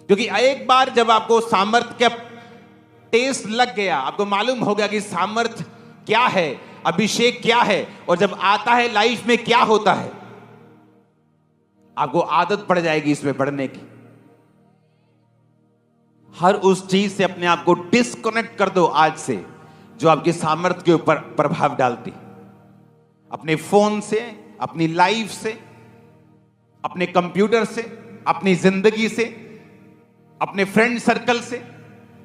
क्योंकि एक बार जब आपको सामर्थ्य का टेस्ट लग गया, आपको मालूम हो गया कि सामर्थ्य क्या है, अभिषेक क्या है, और जब आता है लाइफ में क्या होता है, आपको आदत पड़ जाएगी इसमें बढ़ने की। हर उस चीज से अपने आप को डिस्कनेक्ट कर दो आज से जो आपके सामर्थ्य के ऊपर प्रभाव डालती। अपने फोन से, अपनी लाइफ से, अपने कंप्यूटर से, अपनी जिंदगी से, अपने फ्रेंड सर्कल से,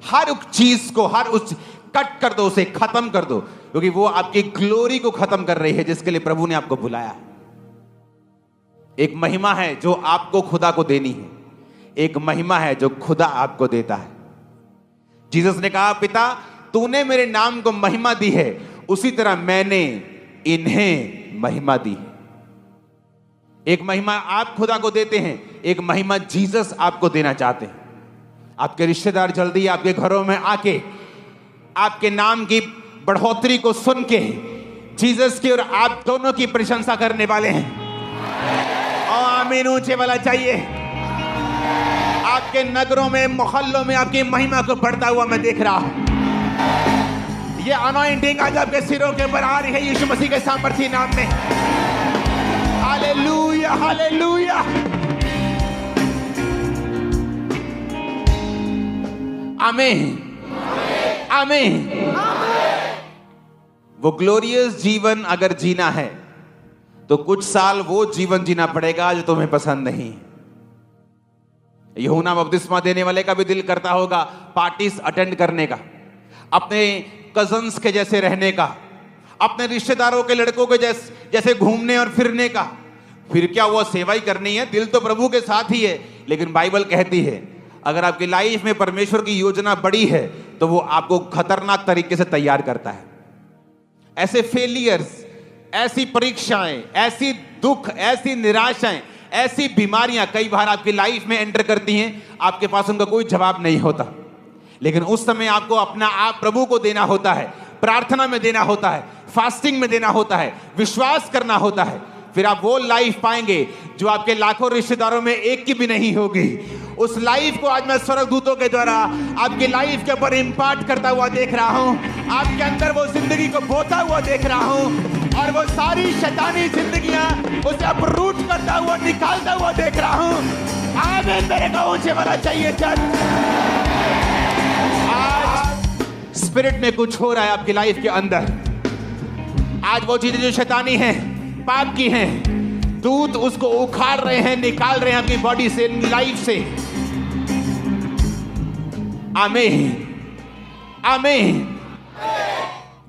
हर उस चीज को, हर उस कट कर दो, उसे खत्म कर दो, क्योंकि वो आपकी ग्लोरी को खत्म कर रही है जिसके लिए प्रभु ने आपको बुलाया। एक महिमा है जो आपको खुदा को देनी है, एक महिमा है जो खुदा आपको देता है। जीसस ने कहा, पिता तूने मेरे नाम को महिमा दी है, उसी तरह मैंने इन्हें महिमा दी है। एक महिमा आप खुदा को देते हैं, एक महिमा जीसस आपको देना चाहते हैं। आपके रिश्तेदार जल्दी आपके घरों में आके आपके नाम की बढ़ोतरी को सुन के जीसस की और आप दोनों की प्रशंसा करने वाले हैं। और आमीन ऊंचे वाला चाहिए। आपके नगरों में, मोहल्लों में आपकी महिमा को बढ़ता हुआ मैं देख रहा हूं। ये अनॉइंटिंग आज आपके सिरों के ऊपर आ रही है यीशु मसीह के सामर्थी नाम में। Hallelujah, hallelujah. आमीन, आमीन। वो ग्लोरियस जीवन अगर जीना है तो कुछ साल वो जीवन जीना पड़ेगा जो तुम्हें पसंद नहीं। यूहन्ना बपतिस्मा देने वाले का भी दिल करता होगा पार्टीज अटेंड करने का, अपने कजन्स के जैसे रहने का, अपने रिश्तेदारों के लड़कों के जैसे घूमने और फिरने का। फिर क्या वो सेवा ही करनी है? दिल तो प्रभु के साथ ही है, लेकिन बाइबल कहती है अगर आपकी लाइफ में परमेश्वर की योजना बड़ी है तो वो आपको खतरनाक तरीके से तैयार करता है। ऐसे फेलियर्स, ऐसी परीक्षाएं, ऐसी दुख, ऐसी निराशाएं, ऐसी बीमारियां कई बार आपकी लाइफ में एंटर करती हैं, आपके पास उनका कोई जवाब नहीं होता। लेकिन उस समय आपको अपना आप प्रभु को देना होता है, प्रार्थना में देना होता है, फास्टिंग में देना होता है, विश्वास करना होता है। फिर आप वो लाइफ पाएंगे जो आपके लाखों रिश्तेदारों में एक की भी नहीं होगी। उस लाइफ को आज मैं स्वर्गदूतों के द्वारा आपकी लाइफ के ऊपर इंपार्ट करता हुआ देख रहा हूं। आपके अंदर वो जिंदगी को बोता हुआ देख रहा हूं और वो सारी शैतानी जिंदगियां उसे अपरूट करता हुआ, निकालता हुआ देख रहा हूं। आमीन। मेरे को ऊंचे वाला चाहिए चर्च। आज स्पिरिट में कुछ हो रहा है आपकी लाइफ के अंदर। आज वो चीजें जो शैतानी हैं, पाप की हैं, दूत उसको उखाड़ रहे हैं, निकाल रहे हैं आपकी बॉडी से, लाइफ से। आमीन, आमीन।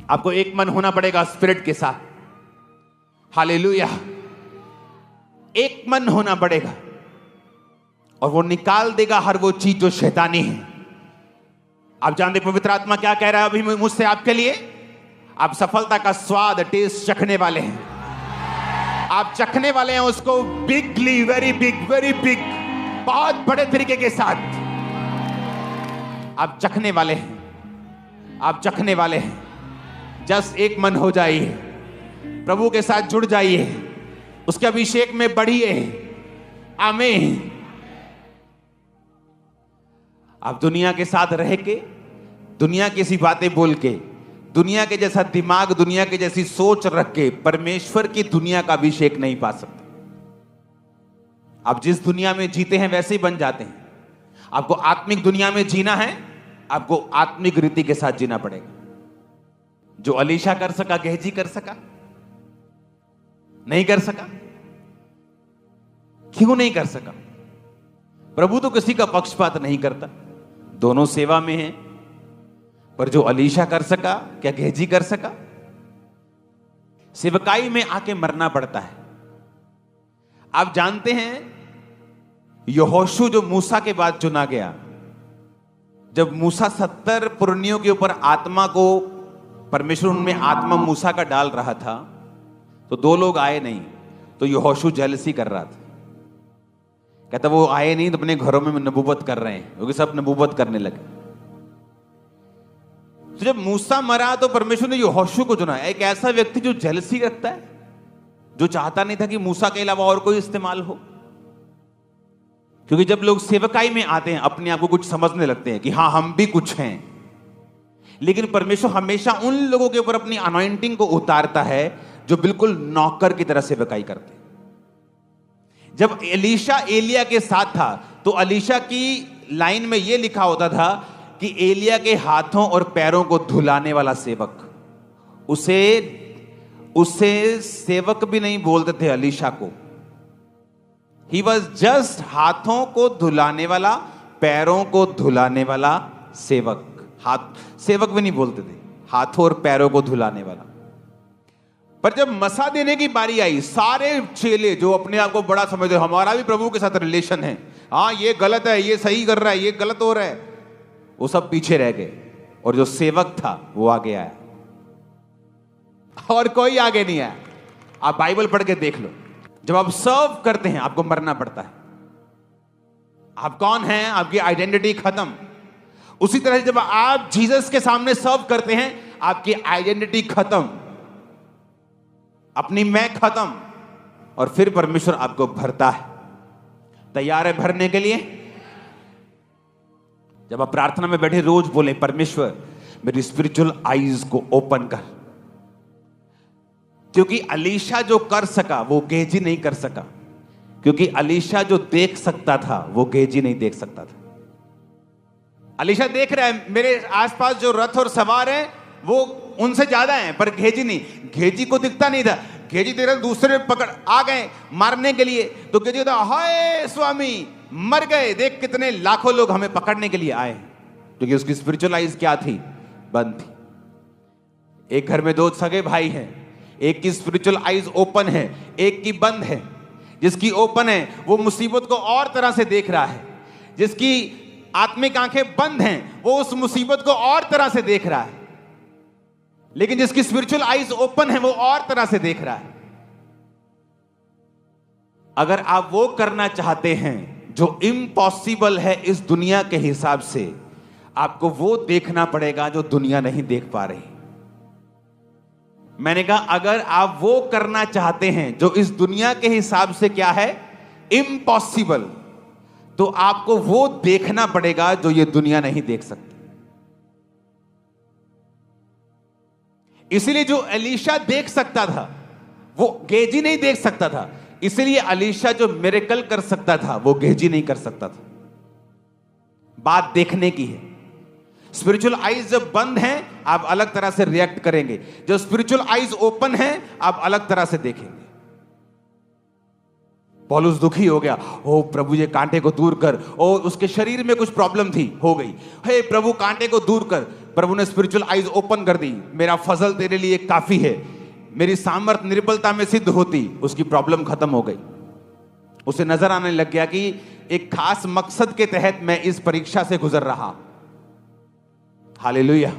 आपको एक मन होना पड़ेगा स्पिरिट के साथ। हालेलुया। एक मन होना पड़ेगा और वो निकाल देगा हर वो चीज जो शैतानी है। आप जानते पवित्र आत्मा क्या कह रहा है अभी मुझसे आपके लिए? आप सफलता का स्वाद, टेस्ट चखने वाले हैं। आप चखने वाले हैं उसको बिगली, वेरी बिग, बहुत बड़े तरीके के साथ आप चखने वाले हैं। आप चखने वाले हैं। जस्ट एक मन हो जाइए, प्रभु के साथ जुड़ जाइए, उसके अभिषेक में बढ़िए। आमीन। आप दुनिया के साथ रह के, दुनिया की सी बातें बोल के, दुनिया के जैसा दिमाग, दुनिया की जैसी सोच रख के परमेश्वर की दुनिया का अभिषेक नहीं पा सकते। आप जिस दुनिया में जीते हैं वैसे ही बन जाते हैं। आपको आत्मिक दुनिया में जीना है, आपको आत्मिक रीति के साथ जीना पड़ेगा। जो अलीशा कर सका, गेहजी कर सका? नहीं कर सका। क्यों नहीं कर सका? प्रभु तो किसी का पक्षपात नहीं करता, दोनों सेवा में हैं। पर जो अलीशा कर सका, क्या गेहजी कर सका? सेवकाई में आके मरना पड़ता है। आप जानते हैं यहोशू जो मूसा के बाद चुना गया, जब मूसा 70 पुरनियों के ऊपर आत्मा को, परमेश्वर उनमें आत्मा मूसा का डाल रहा था, तो 2 लोग आए नहीं, तो यहोशू जेलसी कर रहा था। कहता वो आए नहीं तो अपने घरों में नबूवत कर रहे हैं, क्योंकि सब नबूवत करने लगे। तो जब मूसा मरा तो परमेश्वर ने यहोशू को चुना। एक ऐसा व्यक्ति जो जेलसी रखता है, जो चाहता नहीं था कि मूसा के अलावा और कोई इस्तेमाल हो। क्योंकि जब लोग सेवकाई में आते हैं अपने आप को कुछ समझने लगते हैं कि हाँ हम भी कुछ हैं, लेकिन परमेश्वर हमेशा उन लोगों के ऊपर अपनी अनॉइंटिंग को उतारता है जो बिल्कुल नौकर की तरह सेवकाई करते हैं। जब एलीशा एलिया के साथ था तो एलीशा की लाइन में यह लिखा होता था कि एलिया के हाथों और पैरों को धुलाने वाला सेवक। उसे सेवक भी नहीं बोलते थे एलीशा को। ही वॉज जस्ट हाथों को धुलाने वाला, पैरों को धुलाने वाला सेवक। हाथ सेवक भी नहीं बोलते थे, हाथों और पैरों को धुलाने वाला। पर जब मसा देने की बारी आई, सारे चेले जो अपने आप को बड़ा समझते, हमारा भी प्रभु के साथ रिलेशन है, हाँ ये गलत है, ये सही कर रहा है, ये गलत हो रहा है, वो सब पीछे रह गए और जो सेवक था वो आगे आया और कोई आगे नहीं आया। आप बाइबल पढ़ के देख लो, जब आप सर्व करते हैं आपको मरना पड़ता है। आप कौन हैं, आपकी आइडेंटिटी खत्म। उसी तरह जब आप जीसस के सामने सर्व करते हैं आपकी आइडेंटिटी खत्म, अपनी मैं खत्म, और फिर परमेश्वर आपको भरता है। तैयार है भरने के लिए? जब आप प्रार्थना में बैठे रोज बोले, परमेश्वर मेरी स्पिरिचुअल आईज को ओपन कर। क्योंकि एलीशा जो कर सका वो गेजी नहीं कर सका, क्योंकि एलीशा जो देख सकता था वो गेजी नहीं देख सकता था। एलीशा देख रहा है मेरे आसपास जो रथ और सवार हैं वो उनसे ज्यादा हैं, पर गेजी नहीं, गेजी को दिखता नहीं था। गेजी तेरा दूसरे पकड़ आ गए मारने के लिए, तो गेजी था, हाय स्वामी मर गए, देख कितने लाखों लोग हमें पकड़ने के लिए आए, क्योंकि उसकी स्पिरिचुअल आइज क्या थी, बंद थी। एक घर में दो सगे भाई हैं, एक की स्पिरिचुअल आइज ओपन है, एक की बंद है। जिसकी ओपन है वो मुसीबत को और तरह से देख रहा है, जिसकी आत्मिक आंखें बंद हैं वो उस मुसीबत को और तरह से देख रहा है, लेकिन जिसकी स्पिरिचुअल आइज ओपन है वो और तरह से देख रहा है। अगर आप वो करना चाहते हैं जो इम्पॉसिबल है इस दुनिया के हिसाब से, आपको वो देखना पड़ेगा जो दुनिया नहीं देख पा रही। मैंने कहा अगर आप वो करना चाहते हैं जो इस दुनिया के हिसाब से क्या है, इम्पॉसिबल, तो आपको वो देखना पड़ेगा जो ये दुनिया नहीं देख सकती। इसलिए जो एलीशा देख सकता था वो गेजी नहीं देख सकता था, इसलिए एलीशा जो मिरेकल कर सकता था वो गेजी नहीं कर सकता था। बात देखने की है। स्पिरिचुअल आइज जब बंद हैं आप अलग तरह से रिएक्ट करेंगे, जो स्पिरिचुअल आइज ओपन है आप अलग तरह से देखेंगे। पौलुस दुखी हो गया, ओ प्रभु ये कांटे को दूर कर। ओ उसके शरीर में कुछ प्रॉब्लम थी, हो गई, हे प्रभु कांटे को दूर कर। प्रभु ने स्पिरिचुअल आइज ओपन कर दी, मेरा फजल तेरे लिए काफी है, मेरी सामर्थ निर्बलता में सिद्ध होती। उसकी प्रॉब्लम खत्म हो गई। उसे नजर आने लग गया कि एक खास मकसद के तहत मैं इस परीक्षा से गुजर रहा। हालेलुया।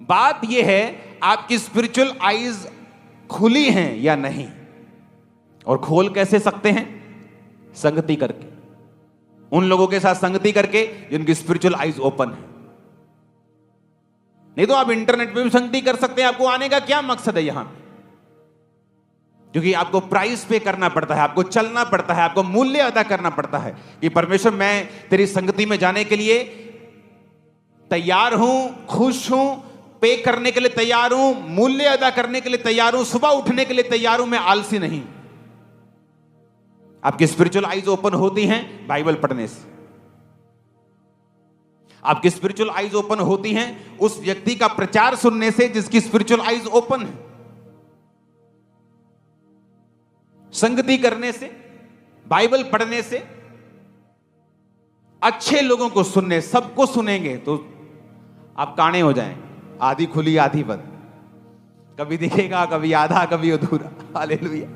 बात यह है आपकी स्पिरिचुअल आइज खुली हैं या नहीं, और खोल कैसे सकते हैं? संगति करके, उन लोगों के साथ संगति करके जिनकी स्पिरिचुअल आइज ओपन है। नहीं तो आप इंटरनेट पे भी संगति कर सकते हैं। आपको आने का क्या मकसद है यहां? क्योंकि आपको प्राइस पे करना पड़ता है, आपको चलना पड़ता है, आपको मूल्य अदा करना पड़ता है कि परमेश्वर मैं तेरी संगति में जाने के लिए तैयार हूं, खुश हूं, पे करने के लिए तैयार हूं, मूल्य अदा करने के लिए तैयार हूं, सुबह उठने के लिए तैयार हूं, मैं आलसी नहीं। आपकी स्पिरिचुअल आइज ओपन होती हैं बाइबल पढ़ने से। आपकी स्पिरिचुअल आइज ओपन होती हैं उस व्यक्ति का प्रचार सुनने से जिसकी स्पिरिचुअल आइज ओपन है, संगति करने से, बाइबल पढ़ने से, अच्छे लोगों को सुनने। सबको सुनेंगे तो आप काने हो जाएं, आधी खुली आधी बंद, कभी दिखेगा कभी आधा कभी अधूरा। हालेलुया।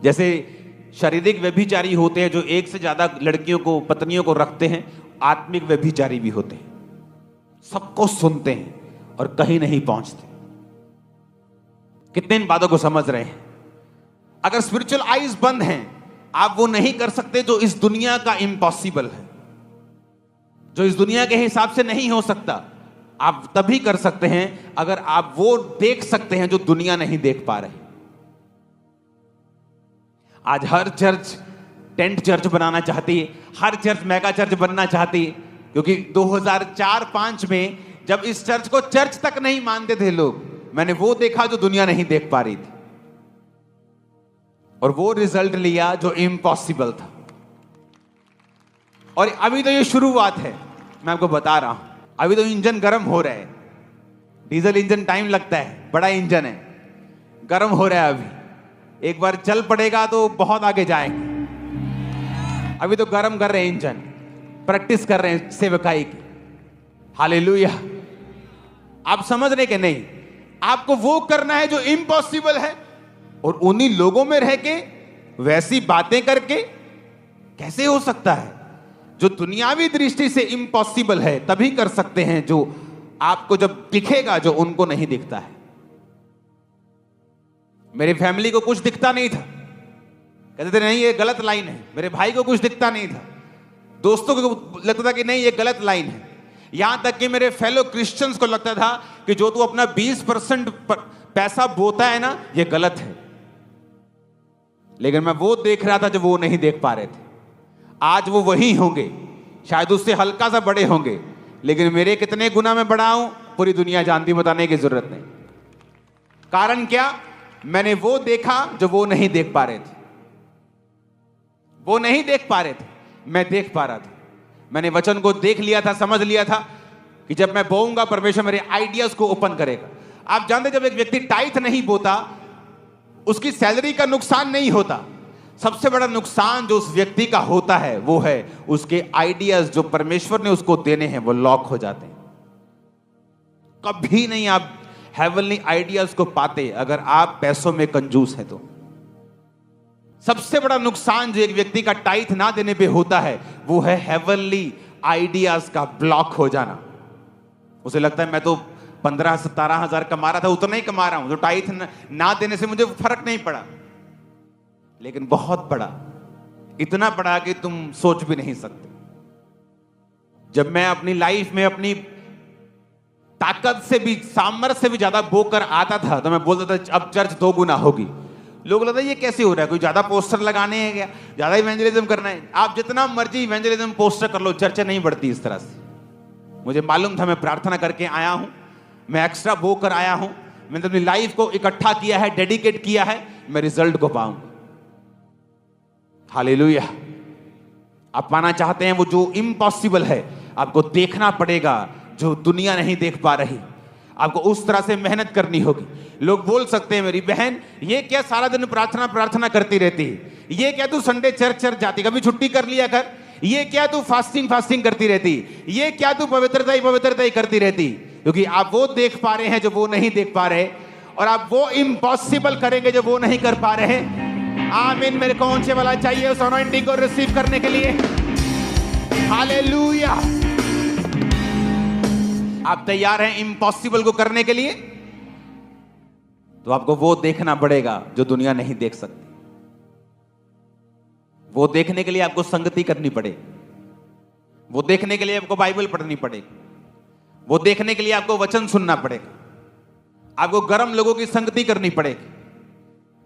जैसे शारीरिक व्यभिचारी होते हैं जो एक से ज्यादा लड़कियों को, पत्नियों को रखते हैं, आत्मिक व्यभिचारी भी होते हैं। सबको सुनते हैं और कहीं नहीं पहुंचते। कितने इन बातों को समझ रहे हैं? अगर स्पिरिचुअल आइज बंद हैं आप वो नहीं कर सकते जो इस दुनिया का इम्पॉसिबल है, जो इस दुनिया के हिसाब से नहीं हो सकता। आप तभी कर सकते हैं अगर आप वो देख सकते हैं जो दुनिया नहीं देख पा रही। आज हर चर्च टेंट चर्च बनाना चाहती है, हर चर्च मेगा चर्च बनना चाहती है, क्योंकि 2004-5 में जब इस चर्च को चर्च तक नहीं मानते थे लोग, मैंने वो देखा जो दुनिया नहीं देख पा रही थी, और वो रिजल्ट लिया जो इम्पॉसिबल था। और अभी तो ये शुरुआत है, मैं आपको बता रहा हूं, अभी तो इंजन गर्म हो रहा है। डीजल इंजन टाइम लगता है, बड़ा इंजन है, गर्म हो रहा है। अभी एक बार चल पड़ेगा तो बहुत आगे जाएंगे। अभी तो गर्म कर रहे हैं इंजन, प्रैक्टिस कर रहे हैं सेवकाई की। हालेलुया। आप समझ रहे कि नहीं? आपको वो करना है जो इम्पॉसिबल है, और उन्हीं लोगों में रह के वैसी बातें करके कैसे हो सकता है? जो दुनियावी दृष्टि से इम्पॉसिबल है तभी कर सकते हैं, जो आपको जब दिखेगा जो उनको नहीं दिखता है। मेरी फैमिली को कुछ दिखता नहीं था, कहते थे नहीं ये गलत लाइन है। मेरे भाई को कुछ दिखता नहीं था, दोस्तों को लगता था कि नहीं ये गलत लाइन है। यहां तक कि मेरे फेलो क्रिश्चियंस को लगता था कि जो तू अपना 20% पैसा बोता है ना, ये गलत है। लेकिन मैं वो देख रहा था जो वो नहीं देख पा रहे थे। आज वो वही होंगे, शायद उससे हल्का सा बड़े होंगे, लेकिन मेरे कितने गुना में बड़ा हूं पूरी दुनिया जानती, बताने की जरूरत नहीं। कारण क्या? मैंने वो देखा जो वो नहीं देख पा रहे थे। वो नहीं देख पा रहे थे, मैं देख पा रहा था। मैंने वचन को देख लिया था, समझ लिया था कि जब मैं बोऊंगा परमेश्वर मेरे आइडियाज को ओपन करेगा। आप जानते, जब एक व्यक्ति टाइथ नहीं बोता, उसकी सैलरी का नुकसान नहीं होता। सबसे बड़ा नुकसान जो उस व्यक्ति का होता है वो है उसके आइडियाज जो परमेश्वर ने उसको देने हैं, वो लॉक हो जाते हैं। कभी नहीं आप हेवनली आइडियाज को पाते अगर आप पैसों में कंजूस हैं तो। सबसे बड़ा नुकसान जो एक व्यक्ति का टाइथ ना देने पे होता है वो है हेवनली आइडियाज का ब्लॉक हो जाना। उसे लगता है मैं तो 15-17 हजार कमा रहा था, उतना ही कमा रहा हूं, जो टाइथ ना देने से मुझे फर्क नहीं पड़ा। लेकिन बहुत बड़ा, इतना बड़ा कि तुम सोच भी नहीं सकते। जब मैं अपनी लाइफ में अपनी ताकत से भी, सामर्थ्य से भी ज्यादा बोकर आता था तो मैं बोलता था अब चर्च 2 गुना होगी। लोग लगता है ये कैसे हो रहा है, कोई ज्यादा पोस्टर लगाने हैं क्या, ज्यादा इवेंजलिज्म करना है? आप जितना मर्जी इवेंजलिज्म पोस्टर कर लो, चर्चा नहीं बढ़ती इस तरह से। मुझे मालूम था, मैं प्रार्थना करके आया हूं, मैं एक्स्ट्रा बो कर आया हूं, मैंने अपनी लाइफ को इकट्ठा किया है, डेडिकेट किया है, मैं रिजल्ट को पाऊंगा। हालेलुया। आप पाना चाहते हैं वो जो इम्पॉसिबल है, आपको देखना पड़ेगा जो दुनिया नहीं देख पा रही। आपको उस तरह से मेहनत करनी होगी। लोग बोल सकते हैं मेरी बहन ये क्या सारा दिन प्रार्थना प्रार्थना करती रहती है, ये क्या तू संडे चर्च जाती, कभी छुट्टी कर लिया कर, ये क्या तू फास्टिंग करती रहती, ये क्या तू पवित्रता ही करती रहती। क्योंकि आप वो देख पा रहे हैं जो वो नहीं देख पा रहे, और आप वो इम्पॉसिबल करेंगे जो वो नहीं कर पा रहे। आमीन। मेरे कौन से वाला चाहिए उस अनॉइंटिंग को रिसीव करने के लिए? हालेलुया। आप तैयार हैं इम्पॉसिबल को करने के लिए? तो आपको वो देखना पड़ेगा जो दुनिया नहीं देख सकती। वो देखने के लिए आपको संगति करनी पड़ेगी, वो देखने के लिए आपको बाइबल पढ़नी पड़ेगी, वो देखने के लिए आपको वचन सुनना पड़ेगा, आपको गर्म लोगों की संगति करनी पड़ेगी,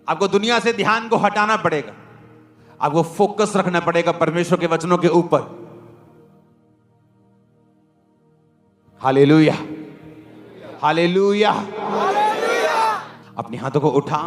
आपको दुनिया से ध्यान को हटाना पड़ेगा, आपको फोकस रखना पड़ेगा परमेश्वर के वचनों के ऊपर। Hallelujah, hallelujah. अपने हाथों को उठा,